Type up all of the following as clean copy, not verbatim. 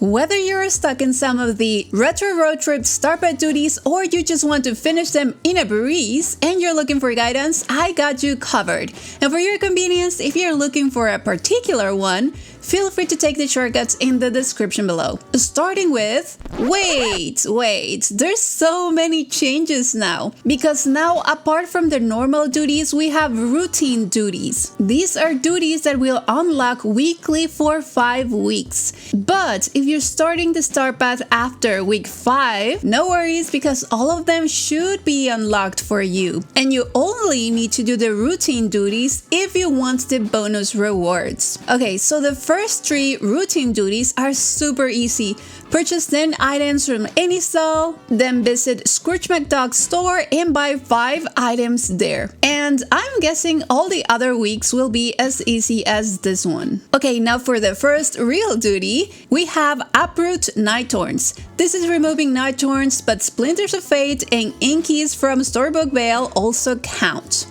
Whether you're stuck in some of the retro road trip startup duties or you just want to finish them in a breeze and you're looking for guidance, I got you covered. And for your convenience, if you're looking for a particular one, feel free to take the shortcuts in the description below. Starting with, wait, there's so many changes now. Because now, apart from the normal duties, we have routine duties. These are duties that will unlock weekly for 5 weeks. But if you're starting the start path after week 5, no worries because all of them should be unlocked for you. And you only need to do the routine duties if you want the bonus rewards. Okay, so the first 3 routine duties are super easy. Purchase 10 items from any stall, then visit Scrooge McDuck's store and buy 5 items there. And I'm guessing all the other weeks will be as easy as this one. Okay, now for the first real duty, we have Uproot Night Thorns. This is removing night thorns, but Splinters of Fate and Inkies from Storybook Vale also count.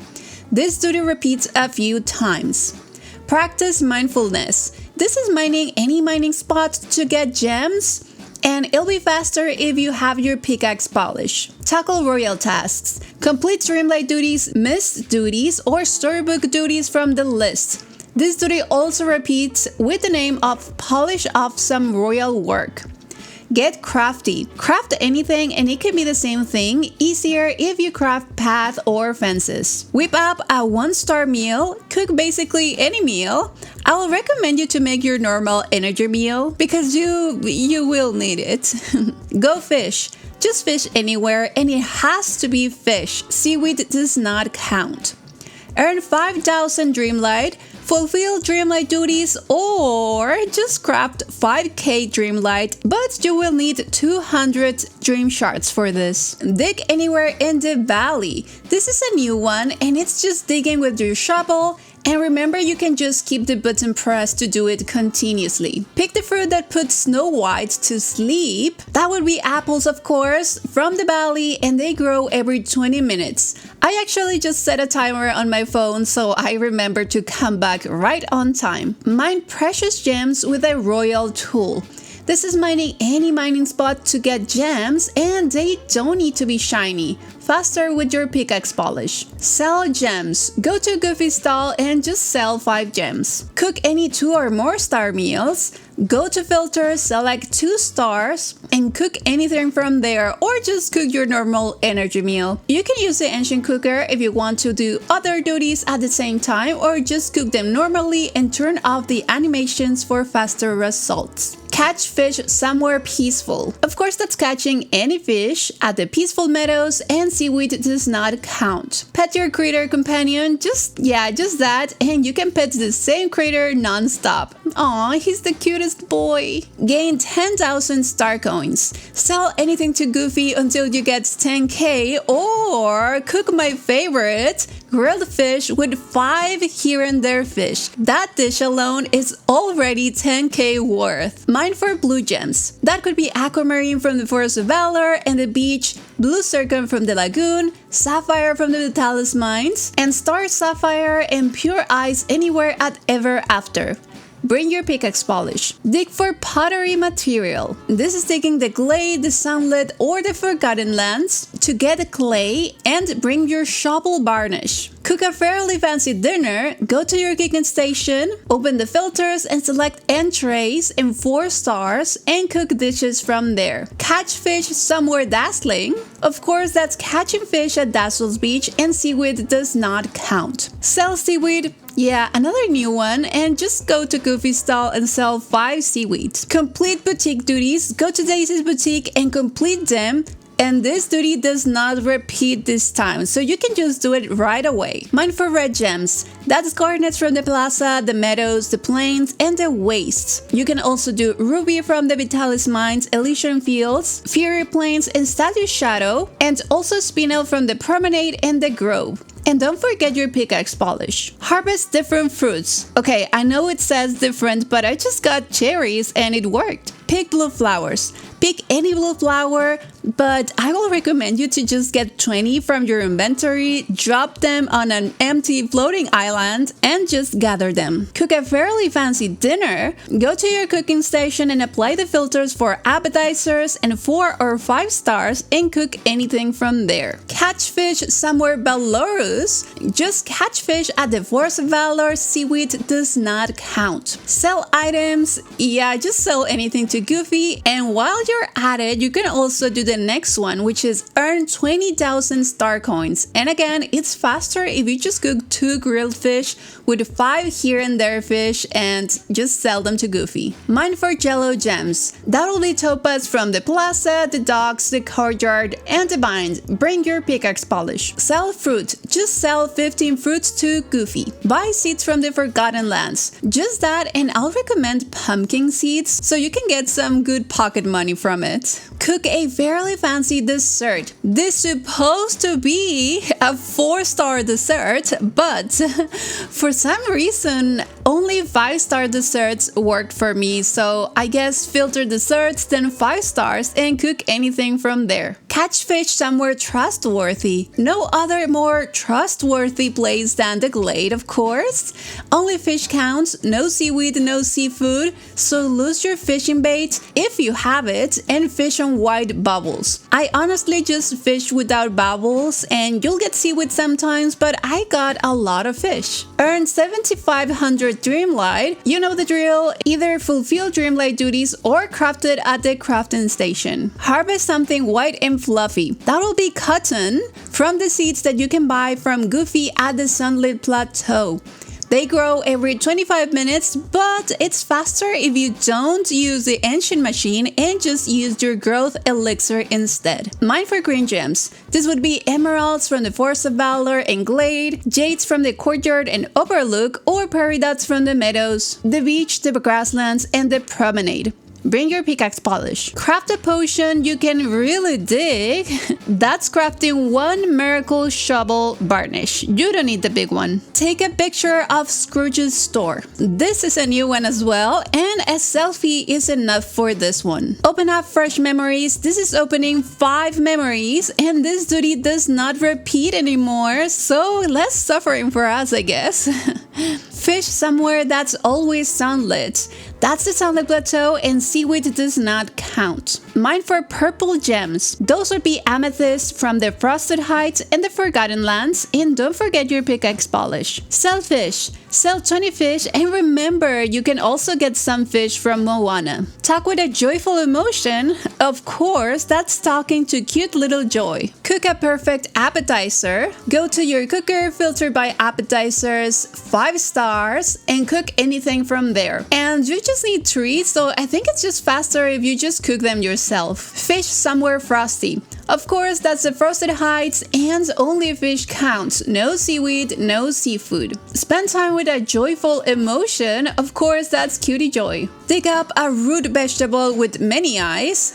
This duty repeats a few times. Practice MINE-fulness. This is mining any mining spot to get gems, and it'll be faster if you have your pickaxe polish. Tackle royal tasks. Complete Dreamlight duties, missed duties, or storybook duties from the list. This duty also repeats with the name of polish off some royal work. Get crafty. Craft anything and it can be the same thing, easier if you craft path or fences. Whip up a 1-star meal, cook basically any meal. I will recommend you to make your normal energy meal because you will need it. Go fish. Just fish anywhere and it has to be fish. Seaweed does not count. Earn 5,000 Dreamlight. Fulfill Dreamlight duties or just craft 5k Dreamlight, but you will need 200 Dream Shards for this. Dig anywhere in the valley. This is a new one and it's just digging with your shovel. And remember, you can just keep the button pressed to do it continuously. Pick the fruit that puts Snow White to sleep. That would be apples, of course, from the valley, and they grow every 20 minutes. I actually just set a timer on my phone so I remember to come back right on time. Mine precious gems with a royal tool. This is mining any mining spot to get gems and they don't need to be shiny. Faster with your pickaxe polish. Sell gems. Go to Goofy's stall and just sell 5 gems. Cook any 2 or more star meals. Go to filters, select 2 stars, and cook anything from there or just cook your normal energy meal. You can use the ancient cooker if you want to do other duties at the same time or just cook them normally and turn off the animations for faster results. Catch fish somewhere peaceful. Of course, that's catching any fish at the peaceful meadows and seaweed does not count. Pet your critter companion, just that, and you can pet the same critter non-stop. Aw, he's the cutest boy. Gain 10,000 star coins. Sell anything to Goofy until you get 10k or cook my favorite, grilled fish with 5 here and there fish. That dish alone is already 10k worth. Mine for blue gems. That could be aquamarine from the Forest of Valor and the beach, blue zircon from the lagoon, sapphire from the Talus mines, and star sapphire and pure ice anywhere at Ever After. Bring your pickaxe polish. Dig for pottery material. This is taking the Glade, the Sunlit, or the Forgotten Lands to get the clay and bring your shovel varnish. Cook a fairly fancy dinner, go to your cooking station, open the filters and select entrees and 4 stars and cook dishes from there. Catch fish somewhere dazzling. Of course, that's catching fish at Dazzle's beach and seaweed does not count. Sell seaweed. Yeah, another new one, and just go to Goofy's stall and sell 5 seaweeds. Complete boutique duties, go to Daisy's boutique and complete them. And this duty does not repeat this time, so you can just do it right away. Mine for red gems. That's garnets from the plaza, the meadows, the plains, and the wastes. You can also do ruby from the Vitalis mines, Elysian fields, Fury plains, and Statue Shadow, and also spinel from the promenade and the grove. And don't forget your pickaxe polish. Harvest different fruits. Okay, I know it says different, but I just got cherries and it worked. Pick blue flowers. Pick any blue flower, but I will recommend you to just get 20 from your inventory, drop them on an empty floating island, and just gather them. Cook a fairly fancy dinner, go to your cooking station and apply the filters for appetizers and 4 or 5 stars and cook anything from there. Catch fish somewhere Valorous, just catch fish at the Force of Valor. Seaweed does not count. Sell items, yeah, just sell anything to Goofy, and while you're at it, you can also do the next one, which is earn 20,000 star coins. And again, it's faster if you just cook 2 grilled fish with 5 here and there fish and just sell them to Goofy. Mine for Jello gems. That'll be topaz from the plaza, the docks, the courtyard, and the bind. Bring your pickaxe polish. Sell fruit. Just sell 15 fruits to Goofy. Buy seeds from the Forgotten Lands. Just that, and I'll recommend pumpkin seeds so you can get some good pocket money from it. Cook a fairly fancy dessert. This is supposed to be a 4-star dessert, but for some reason, only 5-star desserts worked for me, so I guess filter desserts, then 5 stars, and cook anything from there. Catch fish somewhere trustworthy. No other more trustworthy place than the Glade, of course. Only fish counts, no seaweed, no seafood, so lose your fishing bait if you have it and fish on wide bubbles. I honestly just fish without bubbles, and you'll get seaweed sometimes, but I got a lot of fish. Earn 7,500 Dreamlight. You know the drill, either fulfill Dreamlight duties or craft it at the crafting station. Harvest something white and fluffy. That'll be cotton from the seeds that you can buy from Goofy at the Sunlit plateau. They grow every 25 minutes, but it's faster if you don't use the ancient machine and just use your growth elixir instead. Mine for green gems. This would be emeralds from the Force of Valor and Glade, jades from the courtyard and overlook, or peridots from the meadows, the beach, the grasslands, and the promenade. Bring your pickaxe polish. Craft a potion you can really dig. That's crafting 1 miracle shovel varnish. You don't need the big one. Take a picture of Scrooge's store. This is a new one as well, and a selfie is enough for this one. Open up fresh memories. This is opening 5 memories, and this duty does not repeat anymore, so less suffering for us, I guess. Fish somewhere that's always sunlit. That's the Sunlit Plateau, and seaweed does not count. Mine for purple gems. Those would be amethyst from the Frosted Heights and the Forgotten Lands, and don't forget your pickaxe polish. Sell fish. Sell 20 fish, and remember, you can also get some fish from Moana. Talk with a joyful emotion. Of course, that's talking to cute little Joy. Cook a perfect appetizer. Go to your cooker, filter by appetizers, 5 stars, and cook anything from there. And you just need 3, so I think it's just faster if you just cook them yourself. Fish somewhere Frosty. Of course, that's the Frosted Heights, and only fish counts. No seaweed, no seafood. Spend time with a joyful emotion. Of course, that's Cutie Joy. Dig up a root vegetable with many eyes.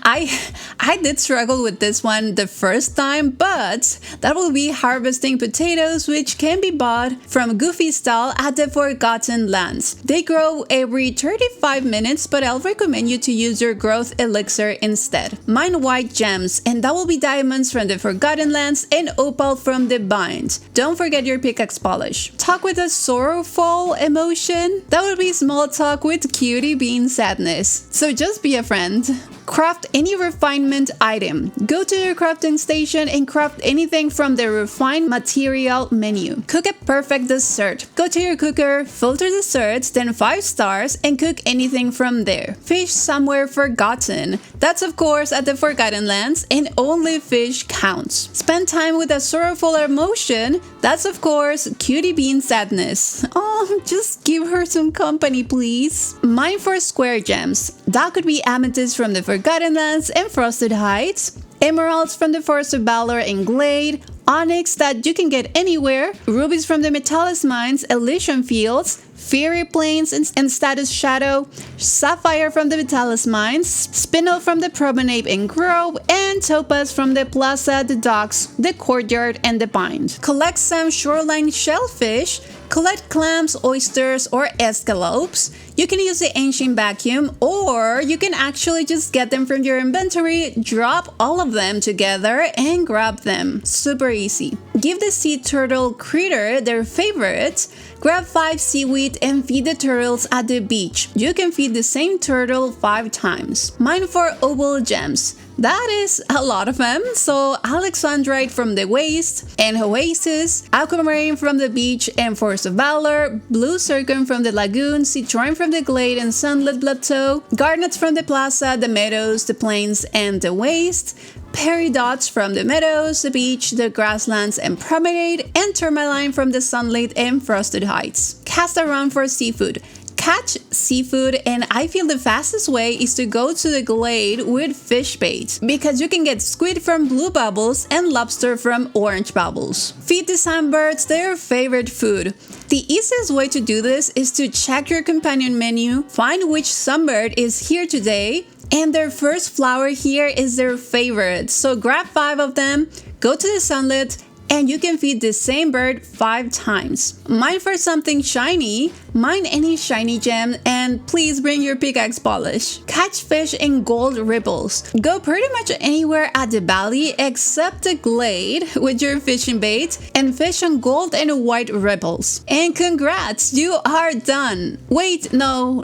I did struggle with this one the first time, but that will be harvesting potatoes, which can be bought from Goofy stall at the Forgotten Lands. They grow every 35 minutes, but I'll recommend you to use your growth elixir instead. Mine white gems, and that will be diamonds from the Forgotten Lands and opal from the bind. Don't forget your pickaxe polish. Talk with a sorrowful emotion. That would be small talk with Cutie being sadness. So just be a friend. Craft any refinement item. Go to your crafting station and craft anything from the refined material menu. Cook a perfect dessert. Go to your cooker, filter desserts, then 5 stars, and cook anything from there. Fish somewhere forgotten. That's of course at the Forgotten Lands, and only fish counts. Spend time with a sorrowful emotion. That's of course Cutie bean sadness. Oh, just give her some company, please. Mine for square gems. That could be amethyst from the Forgotten Lands and Frosted Heights, emeralds from the Force of Valor and Glade, onyx that you can get anywhere, rubies from the Metallus Mines, Elysian Fields, Fairy Plains and Status Shadow, sapphire from the Metallus Mines, spinel from the Promenade and Grove, and topaz from the Plaza, the Docks, the Courtyard, and the Bind. Collect some shoreline shellfish. Collect clams, oysters, or escalopes. You can use the ancient vacuum, or you can actually just get them from your inventory, drop all of them together, and grab them. Super easy. Give the sea turtle critter their favorites. Grab 5 seaweed and feed the turtles at the beach. You can feed the same turtle 5 times. Mine for oval gems. That is a lot of them, so Alexandrite from the waste and oasis, aquamarine from the beach and force of valor, blue zircon from the lagoon, citroen from the glade and sunlit plateau, garnets from the plaza, the meadows, the plains and the waste, peridots from the meadows, the beach, the grasslands and promenade, and tourmaline from the sunlit and frosted heights. Cast around for seafood. Catch seafood, and I feel the fastest way is to go to the glade with fish bait, because you can get squid from blue bubbles and lobster from orange bubbles. Feed the sunbirds their favorite food. The easiest way to do this is to check your companion menu, find which sunbird is here today, and their first flower here is their favorite. So grab 5 of them, go to the sunlit, and you can feed the same bird 5 times. Mine for something shiny, mine any shiny gem, and please bring your pickaxe polish. Catch fish in gold ripples. Go pretty much anywhere at the valley except the glade with your fishing bait and fish on gold and white ripples. And congrats, you are done. Wait, no,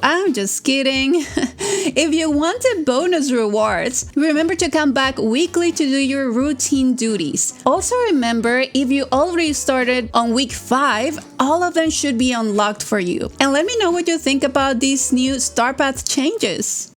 I'm just kidding. If you wanted bonus rewards, remember to come back weekly to do your routine duties. Also remember, if you already started on week 5, all of them should be unlocked for you. And let me know what you think about these new Star Path changes.